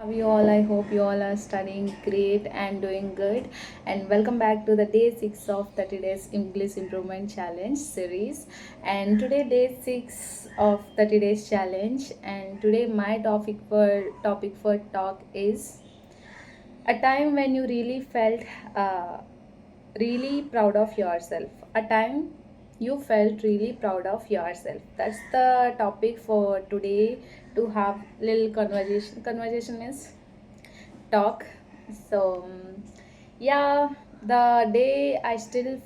How you all? I hope you all are studying great and doing good. And welcome back to the day 6 of 30 days English Improvement Challenge series. And today day 6 of 30 days challenge. And today my topic for talk is a time when you really felt uh, really proud of yourself. A time you felt really proud of yourself. That's the topic for today to have little conversation. Conversation is talk. So, yeah, the day I still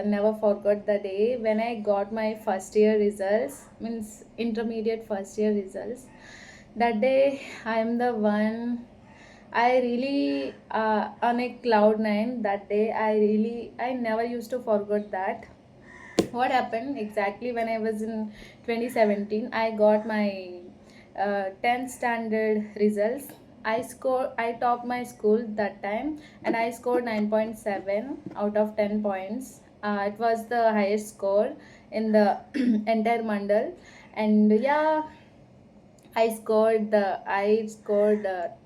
never forgot the day when I got my first year results, means intermediate first year results. That day, I am the one. I really on a cloud nine that day. I never used to forget that. What happened exactly when I was in 2017? I got my 10th standard results. I topped my school that time, and I scored 9.7 out of 10 points. It was the highest score in the entire mandal. And yeah, I scored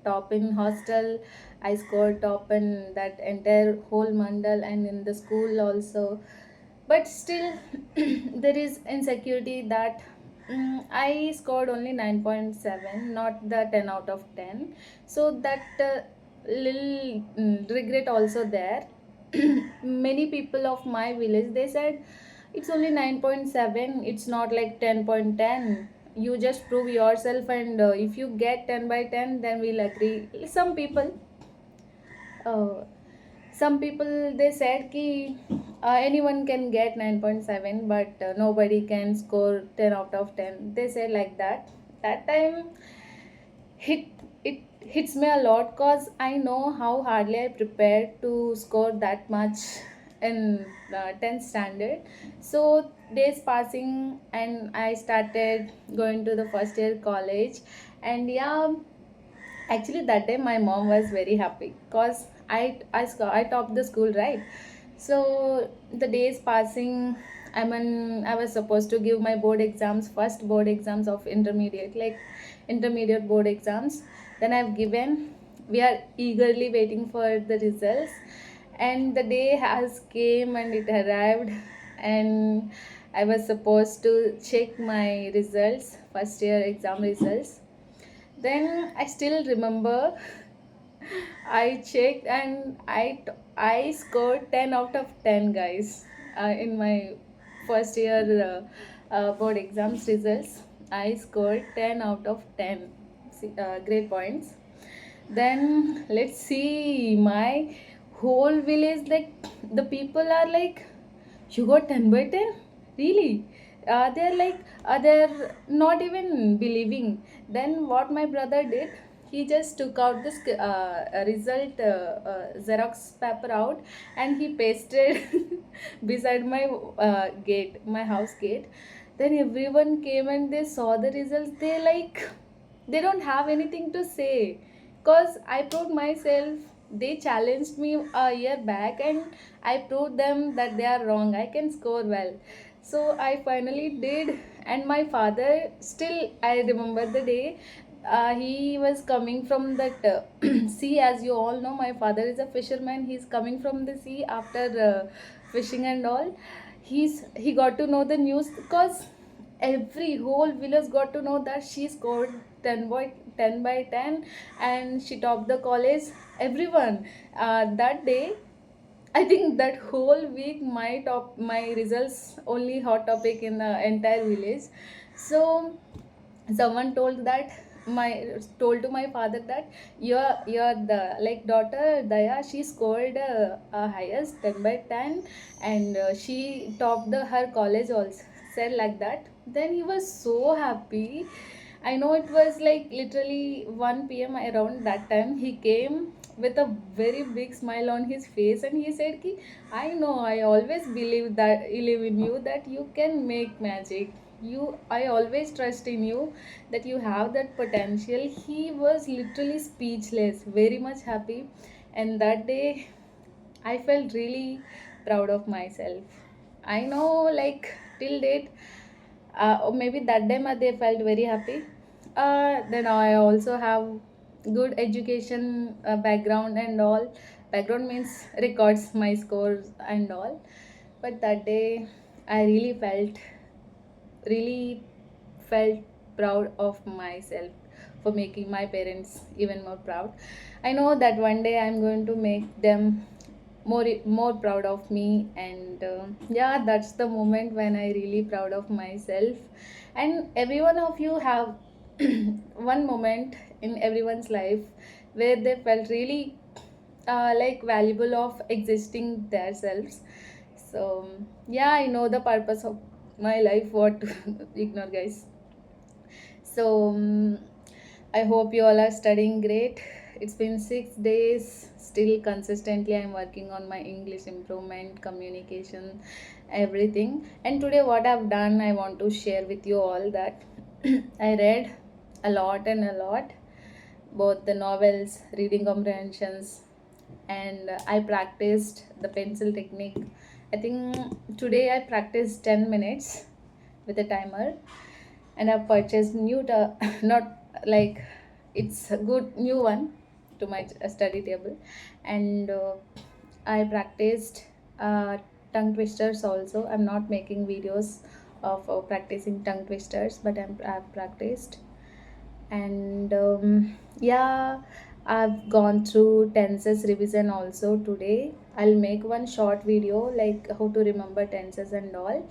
top in hostel. I scored top in that entire whole mandal and in the school also. But still, there is insecurity that I scored only 9.7, not the 10 out of 10. So that little regret also there. Many people of my village, they said it's only 9.7, it's not like 10.10. You just prove yourself, and if you get 10 by 10, then we'll agree. Uh, some people they said ki anyone can get 9.7, but nobody can score 10 out of 10. They said like that. That time hit it hits me a lot because I know how hardly I prepared to score that much in 10th standard. So days passing, and I started going to the first year college. And yeah, actually that day my mom was very happy because I topped the school, right? So the days passing, I was supposed to give my board exams, first board exams of intermediate, like intermediate board exams. Then I've given. We are eagerly waiting for the results, and the day has came and it arrived, and I was supposed to check my results, first year exam results. Then I still remember I checked, and I scored 10 out of 10, guys, in my first year board exams results. I scored 10 out of 10. Great points. Then let's see, my whole village, like the people are like, you got 10 by 10? Really? They're like, they're not even believing. Then what my brother did, he just took out this result Xerox paper out, and he pasted beside my gate, my house gate. Then everyone came and they saw the results. They don't have anything to say because I proved myself. They challenged me a year back, and I proved them that they are wrong. I can score well. So I finally did. And my father, still, I remember the day. He was coming from that sea, as you all know. My father is a fisherman. He's coming from the sea after fishing and all. He got to know the news because every whole village got to know that she scored 10 by 10, and she topped the college. Everyone, that day, I think that whole week my results only hot topic in the entire village. So someone told to my father that you're the like daughter Daya, she scored highest 10 by 10, and she topped her college also, said like that. Then he was so happy. I know it was like literally 1 p.m. around that time. He came with a very big smile on his face, and he said ki, I know, I always believe in you, that you can make magic. I always trust in you, that you have that potential. He was literally speechless, very much happy. And that day I felt really proud of myself. I know, like, till date, or maybe that time they felt very happy. Then I also have good education background and all. Background means records my scores and all. But that day I really felt proud of myself for making my parents even more proud. I know that one day I'm going to make them more proud of me, and yeah, that's the moment when I really proud of myself. And every one of you have one moment in everyone's life where they felt really like valuable of existing themselves. So yeah, I know the purpose of my life, what to ignore, guys. So I hope you all are studying great. It's been 6 days. Still consistently, I'm working on my English improvement, communication, everything. And today, what I've done, I want to share with you all that I read a lot and a lot, both the novels, reading comprehensions, and I practiced the pencil technique. I think today I practiced 10 minutes with a timer, and I've purchased not like it's a good new one to my study table, and I practiced tongue twisters also. I'm not making videos of practicing tongue twisters, but I've practiced, and yeah, I've gone through tenses revision also today. I'll make one short video like how to remember tenses and all.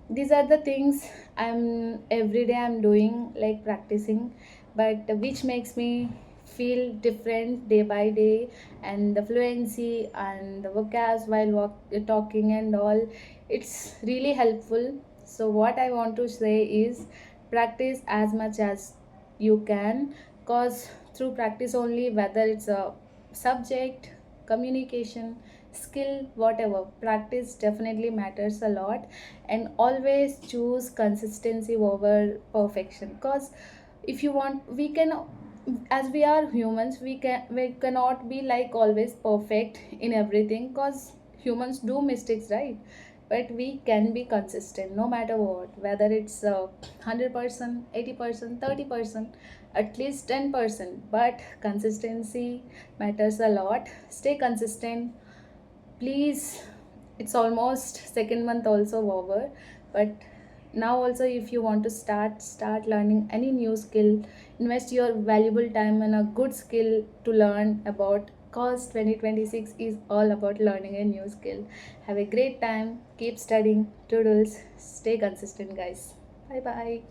These are the things I'm doing, like practicing, but which makes me feel different day by day. And the fluency and the vocabs while talking and all, it's really helpful. So what I want to say is practice as much as you can, cause through practice only, whether it's a subject, communication, skill, whatever, practice definitely matters a lot. And always choose consistency over perfection, because if you want, we can, as we are humans, we cannot be like always perfect in everything, because humans do mistakes, right? But we can be consistent no matter what, whether it's 100%, 80%, 30%, at least 10%, but consistency matters a lot. Stay consistent, please. It's almost second month also over, but now also, if you want to start learning any new skill, invest your valuable time in a good skill to learn about, cause 2026 is all about learning a new skill. Have a great time, keep studying, toodles, stay consistent, guys. Bye bye.